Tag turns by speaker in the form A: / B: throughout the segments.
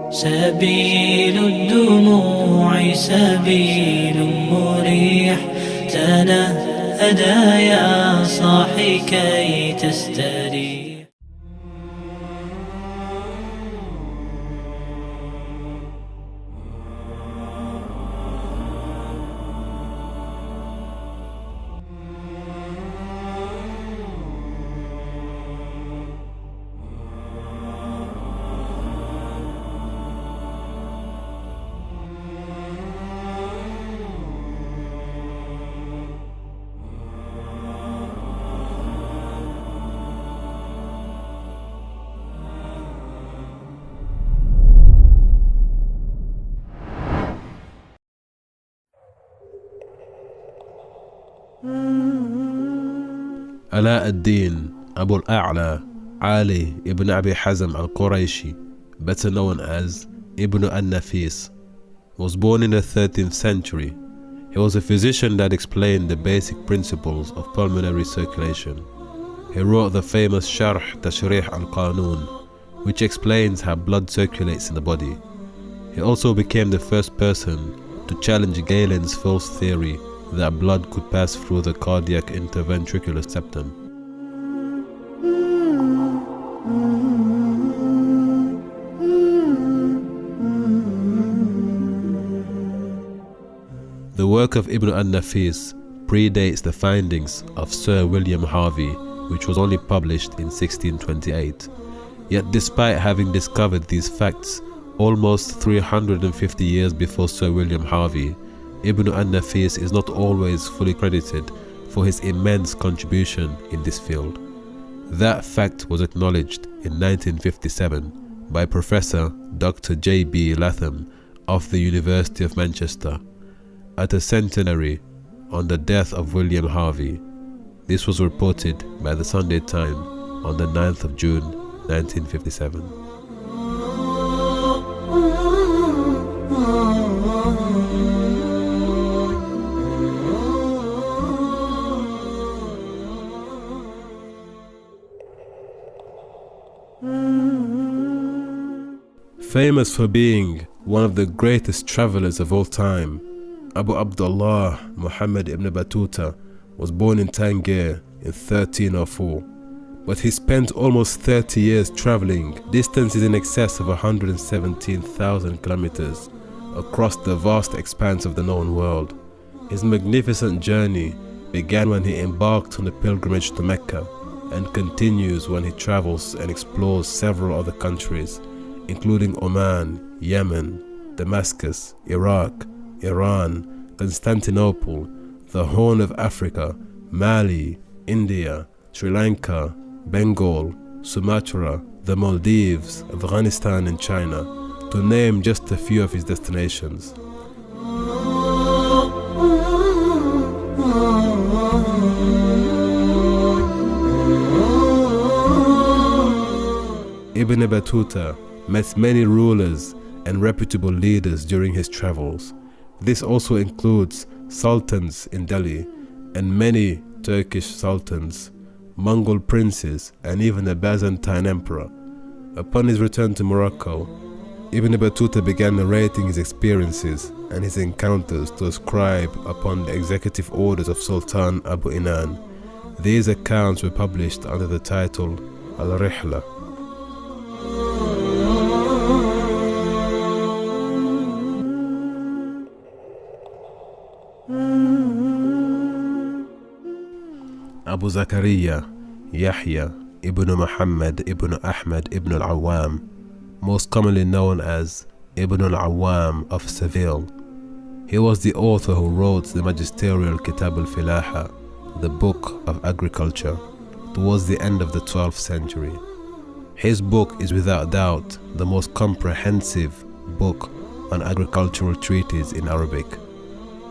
A: سبيل الدموع سبيل مريح، تنهدى يا صاحي كي تستريح.
B: علاء الدين Abu al-A'la Ali ibn Abi Hazm al-Qurayshi, better known as Ibn al-Nafis, was born in the 13th century. He was a physician that explained the basic principles of pulmonary circulation. He wrote the famous Sharh Tashrih al-Qanun, which explains how blood circulates in the body. He also became the first person to challenge Galen's false theory that blood could pass through the cardiac interventricular septum. The work of Ibn al-Nafis predates the findings of Sir William Harvey, which was only published in 1628. Yet despite having discovered these facts almost 350 years before Sir William Harvey, Ibn al-Nafis is not always fully credited for his immense contribution in this field. That fact was acknowledged in 1957 by Professor Dr. J.B. Latham of the University of Manchester at a centenary on the death of William Harvey. This was reported by the Sunday Times on the 9th of June 1957. Famous for being one of the greatest travelers of all time, Abu Abdullah Muhammad ibn Battuta was born in Tangier in 1304, but he spent almost 30 years traveling distances in excess of 117,000 kilometers across the vast expanse of the known world. His magnificent journey began when he embarked on a pilgrimage to Mecca and continues when he travels and explores several other countries, including Oman, Yemen, Damascus, Iraq, Iran, Constantinople, the Horn of Africa, Mali, India, Sri Lanka, Bengal, Sumatra, the Maldives, Afghanistan and China, to name just a few of his destinations. Ibn Battuta met many rulers and reputable leaders during his travels. This also includes sultans in Delhi and many Turkish sultans, Mongol princes, and even a Byzantine emperor. Upon his return to Morocco, Ibn Battuta began narrating his experiences and his encounters to ascribe upon the executive orders of Sultan Abu Inan. These accounts were published under the title Al-Rihla. Abu Zakaria Yahya ibn Muhammad ibn Ahmad ibn al-Awwam, most commonly known as Ibn al-Awwam of Seville. He was the author who wrote the magisterial Kitab al-Filaha, the book of agriculture, towards the end of the 12th century. His book is without doubt the most comprehensive book on agricultural treatises in Arabic.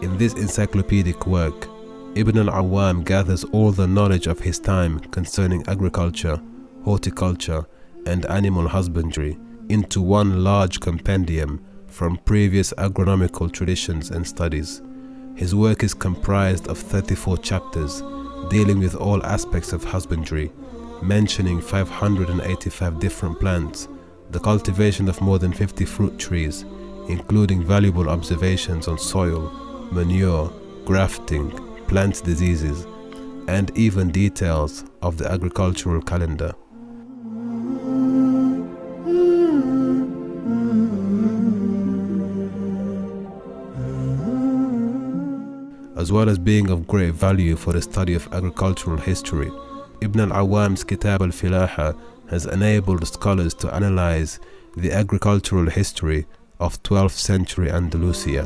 B: In this encyclopedic work, Ibn al-Awwam gathers all the knowledge of his time concerning agriculture, horticulture, and animal husbandry into one large compendium from previous agronomical traditions and studies. His work is comprised of 34 chapters dealing with all aspects of husbandry, mentioning 585 different plants, the cultivation of more than 50 fruit trees, including valuable observations on soil, manure, grafting, plant diseases, and even details of the agricultural calendar. As well as being of great value for the study of agricultural history, Ibn al-Awwam's Kitab al-Filaha has enabled scholars to analyze the agricultural history of 12th century Andalusia.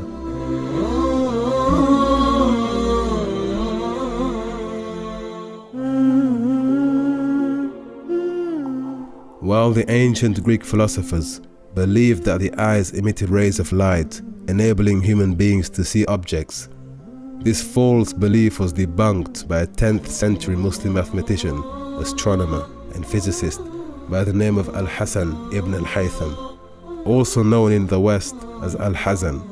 B: While the ancient Greek philosophers believed that the eyes emitted rays of light, enabling human beings to see objects, this false belief was debunked by a 10th century Muslim mathematician, astronomer, and physicist by the name of Al-Hasan ibn al-Haytham, also known in the West as Al-Hazan,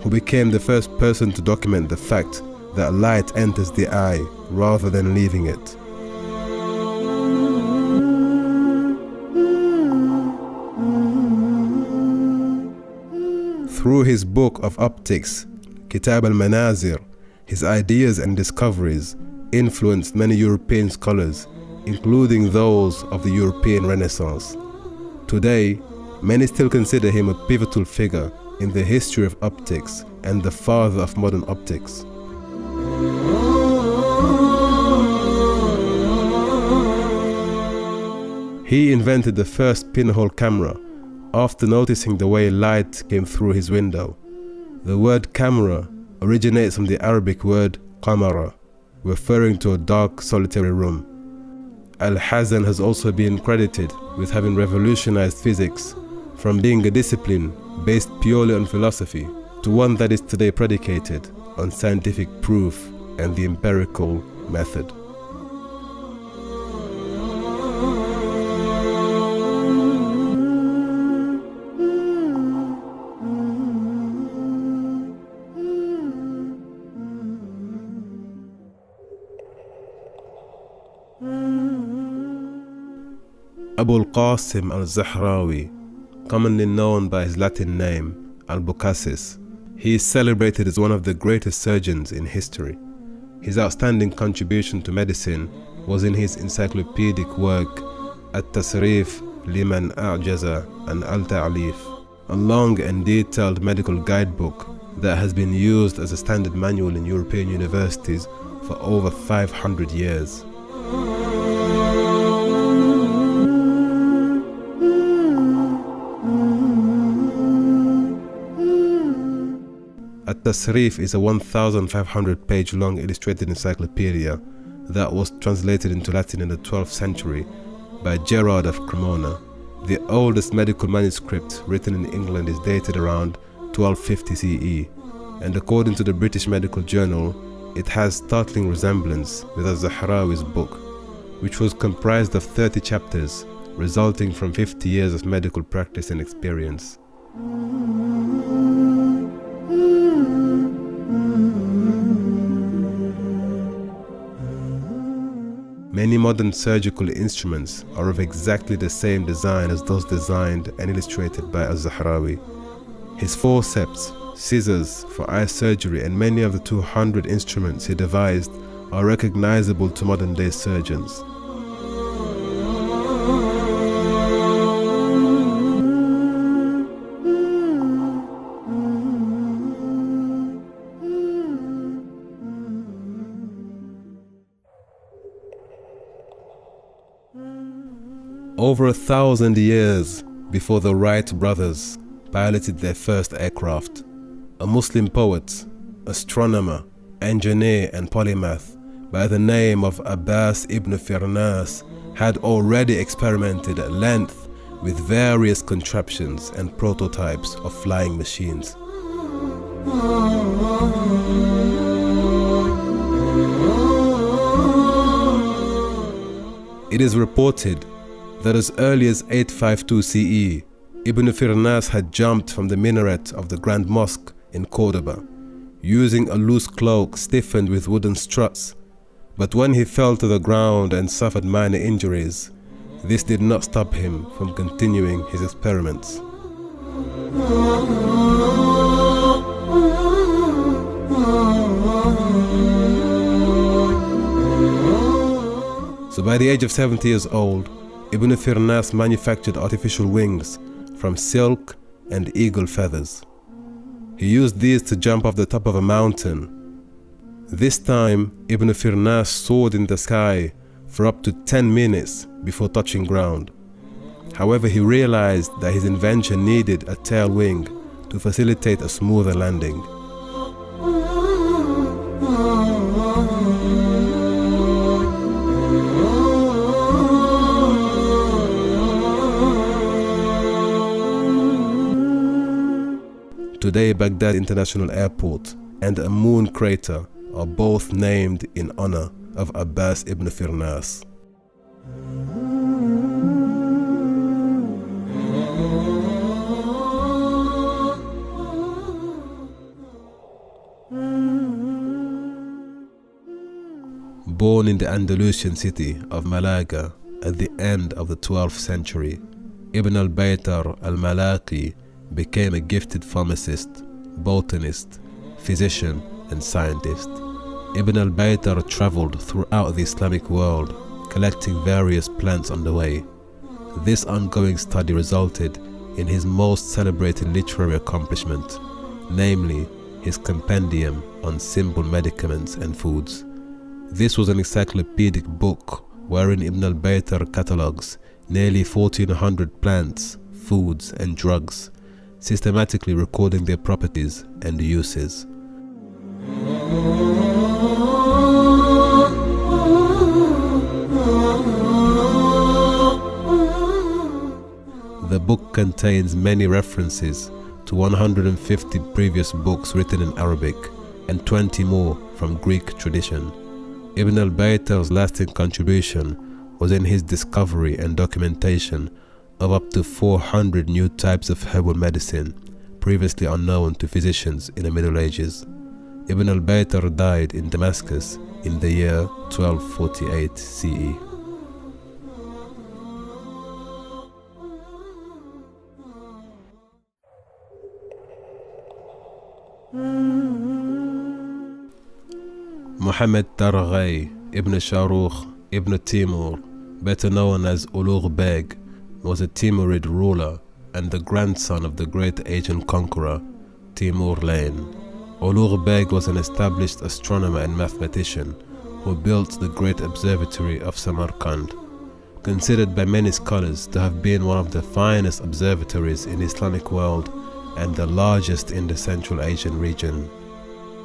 B: who became the first person to document the fact that light enters the eye rather than leaving it. Through his book of optics, Kitab al-Manazir, his ideas and discoveries influenced many European scholars, including those of the European Renaissance. Today, many still consider him a pivotal figure in the history of optics and the father of modern optics. He invented the first pinhole camera after noticing the way light came through his window. The word camera originates from the Arabic word qamara, referring to a dark, solitary room. Al-Hazan has also been credited with having revolutionized physics from being a discipline based purely on philosophy to one that is today predicated on scientific proof and the empirical method. Abu al-Qasim al-Zahrawi, commonly known by his Latin name, Al-Bukassis. He is celebrated as one of the greatest surgeons in history. His outstanding contribution to medicine was in his encyclopedic work, At-Tasrif Liman A'jaza and Al-Ta'lif, a long and detailed medical guidebook that has been used as a standard manual in European universities for over 500 years. At-Tasrif is a 1,500-page long illustrated encyclopedia that was translated into Latin in the 12th century by Gerard of Cremona. The oldest medical manuscript written in England is dated around 1250 CE, and according to the British Medical Journal, it has startling resemblance with Al-Zahrawi's book, which was comprised of 30 chapters, resulting from 50 years of medical practice and experience. Many modern surgical instruments are of exactly the same design as those designed and illustrated by Al-Zahrawi. His forceps, scissors for eye surgery, and many of the 200 instruments he devised are recognizable to modern-day surgeons. Over 1,000 years before the Wright brothers piloted their first aircraft, a Muslim poet, astronomer, engineer and polymath by the name of Abbas ibn Firnas had already experimented at length with various contraptions and prototypes of flying machines. It is reported that as early as 852 CE, Ibn Firnas had jumped from the minaret of the Grand Mosque in Cordoba, using a loose cloak stiffened with wooden struts. But when he fell to the ground and suffered minor injuries, This did not stop him from continuing his experiments. So by the age of 70 years old, Ibn Firnas manufactured artificial wings from silk and eagle feathers. He used these to jump off the top of a mountain. This time, Ibn Firnas soared in the sky for up to 10 minutes before touching ground. However, he realized that his invention needed a tail wing to facilitate a smoother landing. Today, Baghdad International Airport and a moon crater are both named in honor of Abbas ibn Firnas. Born in the Andalusian city of Malaga at the end of the 12th century, Ibn al-Baytar al-Malaki became a gifted pharmacist, botanist, physician and scientist. Ibn al-Baytar traveled throughout the Islamic world, collecting various plants on the way. This ongoing study resulted in his most celebrated literary accomplishment, namely his compendium on simple medicaments and foods. This was an encyclopedic book wherein Ibn al-Baytar catalogues nearly 1400 plants, foods and drugs, systematically recording their properties and uses. The book contains many references to 150 previous books written in Arabic and 20 more from Greek tradition. Ibn al-Baytar's lasting contribution was in his discovery and documentation of up to 400 new types of herbal medicine previously unknown to physicians in the Middle Ages. Ibn al-Baytar died in Damascus in the year 1248 CE. Muhammad Targhai ibn Shahrukh ibn Timur, better known as Ulugh Beg, was a Timurid ruler and the grandson of the great Asian conqueror Timur Lane. Ulugh Beg was an established astronomer and mathematician who built the great observatory of Samarkand, considered by many scholars to have been one of the finest observatories in the Islamic world and the largest in the Central Asian region.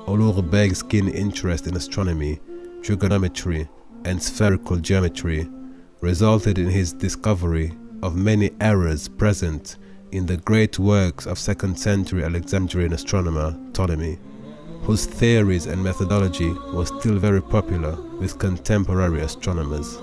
B: Ulugh Beg's keen interest in astronomy, trigonometry, and spherical geometry resulted in his discovery of many errors present in the great works of 2nd century Alexandrian astronomer Ptolemy, whose theories and methodology was still very popular with contemporary astronomers.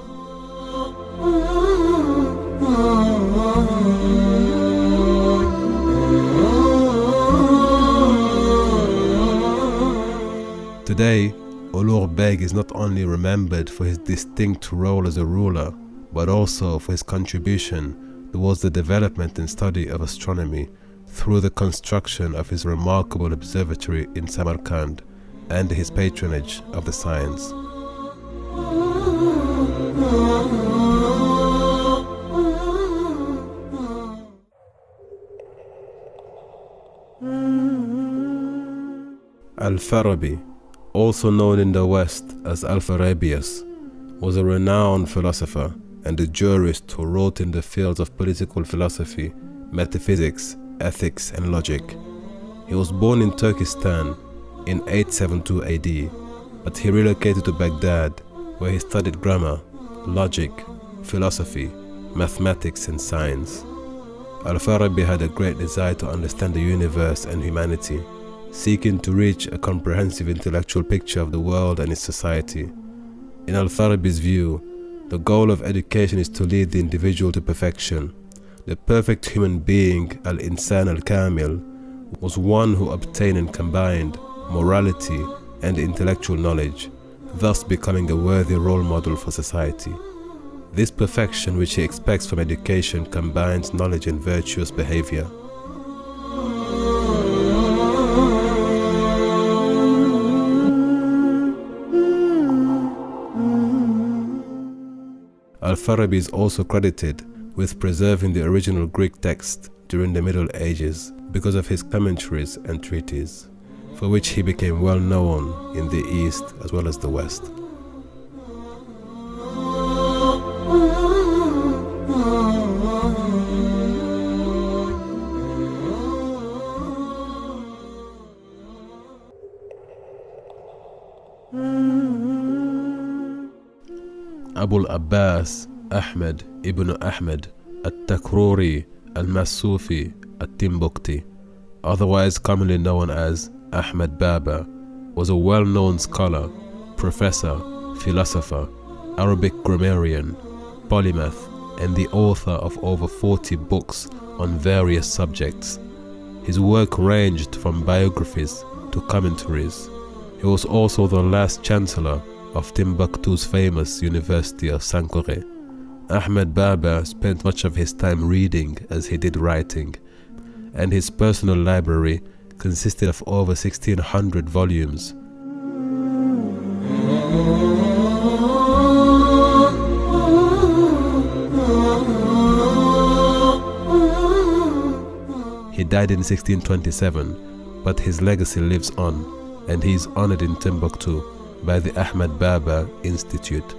B: Today, Ulugh Beg is not only remembered for his distinct role as a ruler, but also for his contribution towards the development and study of astronomy through the construction of his remarkable observatory in Samarkand and his patronage of the science. Al-Farabi, also known in the West as Al-Farabius, was a renowned philosopher and a jurist who wrote in the fields of political philosophy, metaphysics, ethics and logic. He was born in Turkestan in 872 AD, but he relocated to Baghdad where he studied grammar, logic, philosophy, mathematics and science. Al-Farabi had a great desire to understand the universe and humanity, seeking to reach a comprehensive intellectual picture of the world and its society. In Al-Farabi's view, the goal of education is to lead the individual to perfection. The perfect human being, Al-Insan Al-Kamil, was one who obtained and combined morality and intellectual knowledge, thus becoming a worthy role model for society. This perfection which he expects from education combines knowledge and virtuous behavior. Al-Farabi is also credited with preserving the original Greek text during the Middle Ages because of his commentaries and treatises, for which he became well known in the East as well as the West. Abu al-Abbas Ahmed ibn Ahmed al-Takruri al-Masufi al-Timbukti, otherwise commonly known as Ahmed Baba, was a well-known scholar, professor, philosopher, Arabic grammarian, polymath, and the author of over 40 books on various subjects. His work ranged from biographies to commentaries. He was also the last chancellor of Timbuktu's famous University of Sankore. Ahmed Baba spent much of his time reading as he did writing, and his personal library consisted of over 1,600 volumes. He died in 1627, but his legacy lives on, and he is honored in Timbuktu by the Ahmed Baba Institute,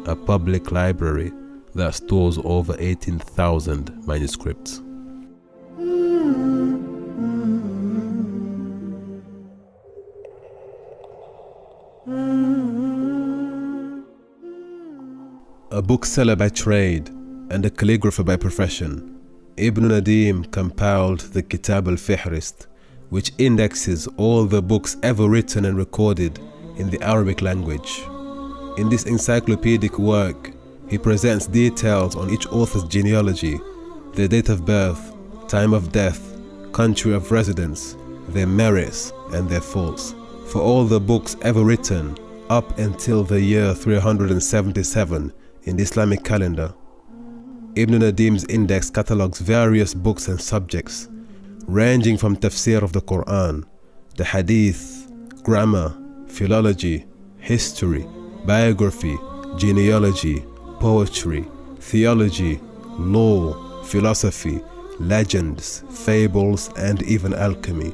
B: a public library that stores over 18,000 manuscripts. A bookseller by trade and a calligrapher by profession, Ibn Nadim compiled the Kitab al-Fihrist, which indexes all the books ever written and recorded in the Arabic language. In this encyclopedic work, he presents details on each author's genealogy, their date of birth, time of death, country of residence, their merits and their faults, for all the books ever written up until the year 377 in the Islamic calendar. Ibn Nadim's index catalogues various books and subjects, ranging from tafsir of the Quran, the hadith, grammar, philology, history, biography, genealogy, poetry, theology, law, philosophy, legends, fables, and even alchemy.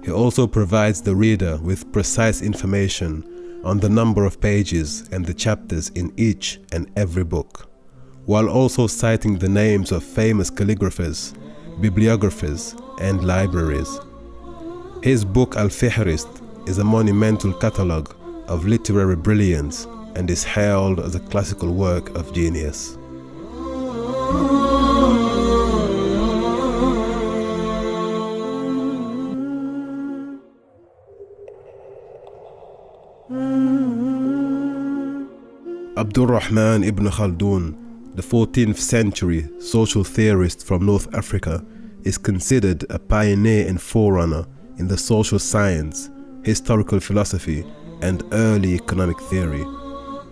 B: He also provides the reader with precise information on the number of pages and the chapters in each and every book, while also citing the names of famous calligraphers, bibliographers, and libraries. His book Al-Fihrist is a monumental catalogue of literary brilliance and is hailed as a classical work of genius. Abdul Rahman ibn Khaldun, the 14th century social theorist from North Africa, is considered a pioneer and forerunner in the social science, historical philosophy, and early economic theory.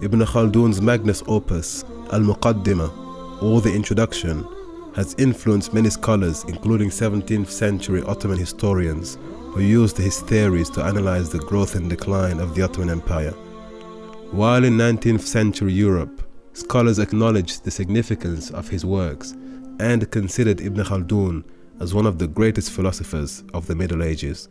B: Ibn Khaldun's magnus opus, Al-Muqaddimah, or the Introduction, has influenced many scholars, including 17th century Ottoman historians, who used his theories to analyze the growth and decline of the Ottoman Empire. While in 19th century Europe, scholars acknowledged the significance of his works and considered Ibn Khaldun as one of the greatest philosophers of the Middle Ages.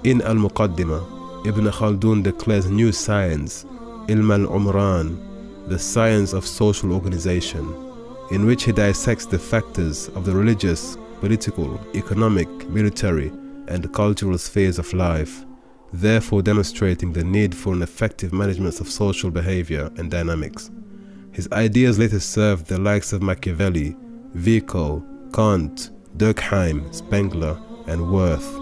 B: In Al-Muqaddimah, Ibn Khaldun declares new science, Ilm al-Umran, the science of social organization, in which he dissects the factors of the religious, political, economic, military, and cultural spheres of life, therefore demonstrating the need for an effective management of social behavior and dynamics. His ideas later served the likes of Machiavelli, Vico, Kant, Durkheim, Spengler, and Worth.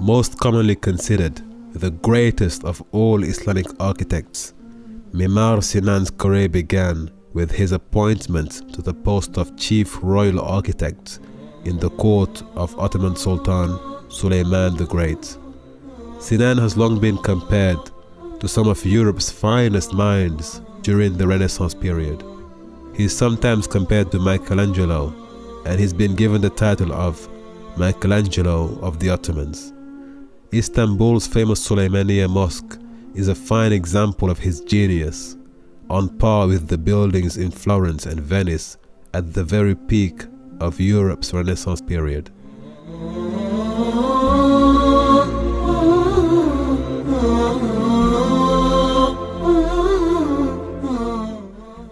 B: most commonly considered the greatest of all Islamic architects, Mimar Sinan's career began with his appointment to the post of Chief Royal Architect in the court of Ottoman Sultan Suleiman the Great. Sinan has long been compared to some of Europe's finest minds during the Renaissance period. He is sometimes compared to Michelangelo, and he's been given the title of Michelangelo of the Ottomans. Istanbul's famous Suleymaniye Mosque is a fine example of his genius, on par with the buildings in Florence and Venice at the very peak of Europe's Renaissance period.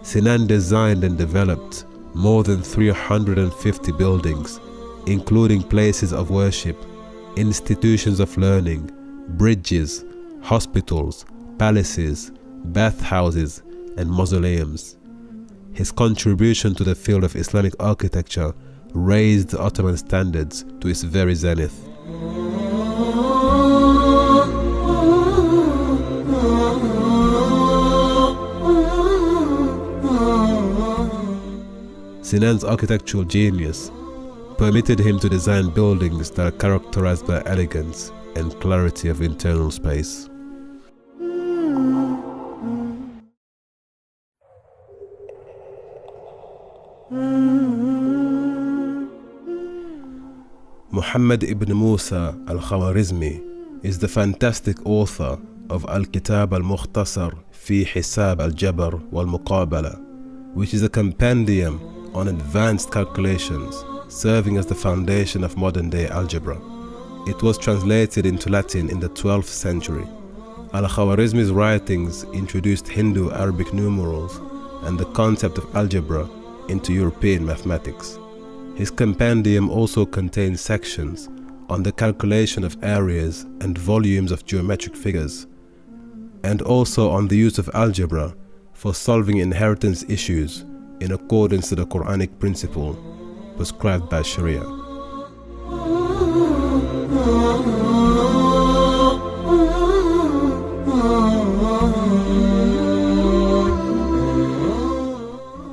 B: Sinan designed and developed more than 350 buildings, including places of worship, institutions of learning, bridges, hospitals, palaces, bathhouses, and mausoleums. His contribution to the field of Islamic architecture raised the Ottoman standards to its very zenith. Sinan's architectural genius permitted him to design buildings that are characterized by elegance and clarity of internal space. Muhammad ibn Musa al-Khawarizmi is the fantastic author of Al-Kitab al-Mukhtasar fi Hisab al-Jabr wal-Muqabala, which is a compendium on advanced calculations, serving as the foundation of modern-day algebra. It was translated into Latin in the 12th century. Al-Khawarizmi's writings introduced Hindu-Arabic numerals and the concept of algebra into European mathematics. His compendium also contains sections on the calculation of areas and volumes of geometric figures, and also on the use of algebra for solving inheritance issues in accordance to the Quranic principle prescribed by Sharia.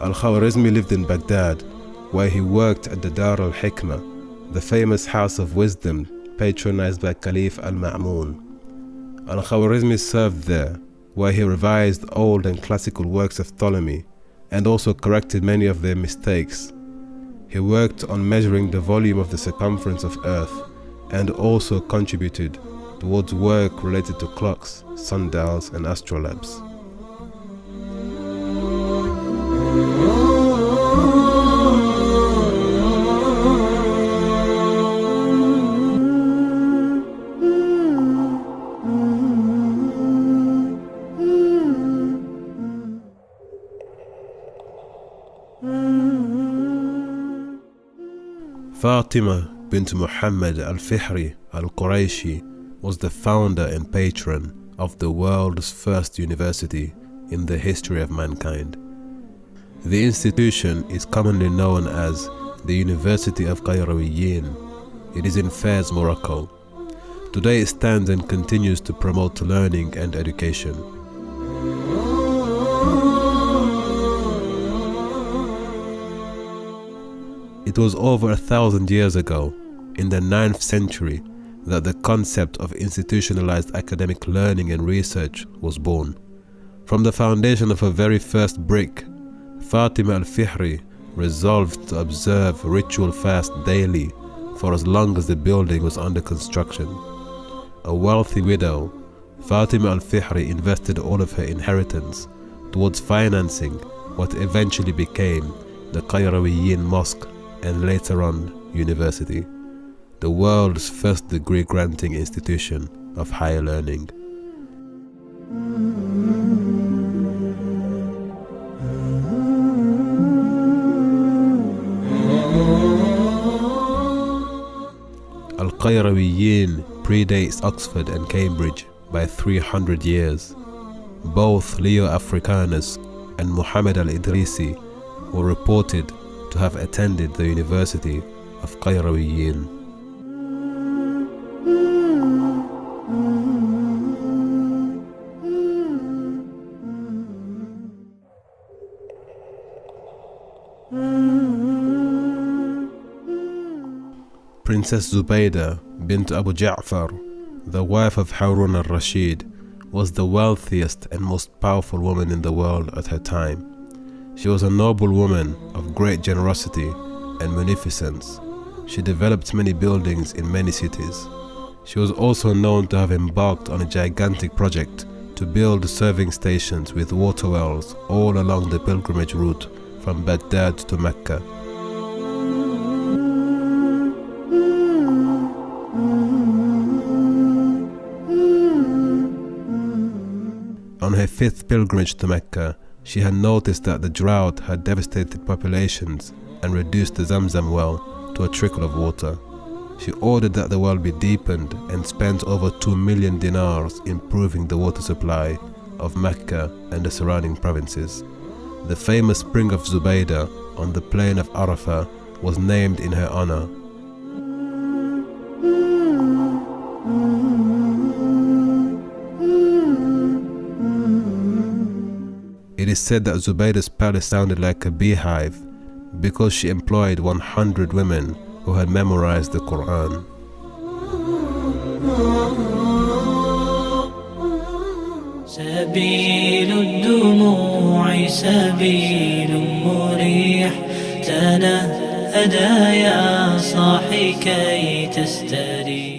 B: Al-Khawarizmi lived in Baghdad, where he worked at the Dar al-Hikmah, the famous house of wisdom patronized by Caliph al-Ma'mun. Al-Khawarizmi served there, where he revised old and classical works of Ptolemy and also corrected many of their mistakes. He worked on measuring the volume of the circumference of Earth and also contributed towards work related to clocks, sundials, and astrolabes. Fatima bint Muhammad al-Fihri al-Qurayshi was the founder and patron of the world's first university in the history of mankind. The institution is commonly known as the University of Qayrawiyyin. It is in Fez, Morocco. Today it stands and continues to promote learning and education. It was over 1,000 years ago, in the 9th century, that the concept of institutionalized academic learning and research was born. From the foundation of her very first brick, Fatima al-Fihri resolved to observe ritual fast daily for as long as the building was under construction. A wealthy widow, Fatima al-Fihri invested all of her inheritance towards financing what eventually became the Qayrawiyyin Mosque and later on university, the world's first degree-granting institution of higher learning. Al-Qayrawiyyin predates Oxford and Cambridge by 300 years. Both Leo Africanus and Muhammad al-Idrisi were reported to have attended the University of Qayrawiyyin. Princess Zubaydah bint Abu Ja'far, the wife of Harun al-Rashid, was the wealthiest and most powerful woman in the world at her time. She was a noble woman of great generosity and munificence. She developed many buildings in many cities. She was also known to have embarked on a gigantic project to build serving stations with water wells all along the pilgrimage route from Baghdad to Mecca. On her fifth pilgrimage to Mecca, she had noticed that the drought had devastated populations and reduced the Zamzam well to a trickle of water. She ordered that the well be deepened and spent over 2 million dinars improving the water supply of Mecca and the surrounding provinces. The famous spring of Zubaydah on the plain of Arafah was named in her honor. It is said that Zubaydah's palace sounded like a beehive because she employed 100 women who had memorized the Quran.
A: سبيل الدموع سبيل مريح تنهدى يا صاحي كي تستريح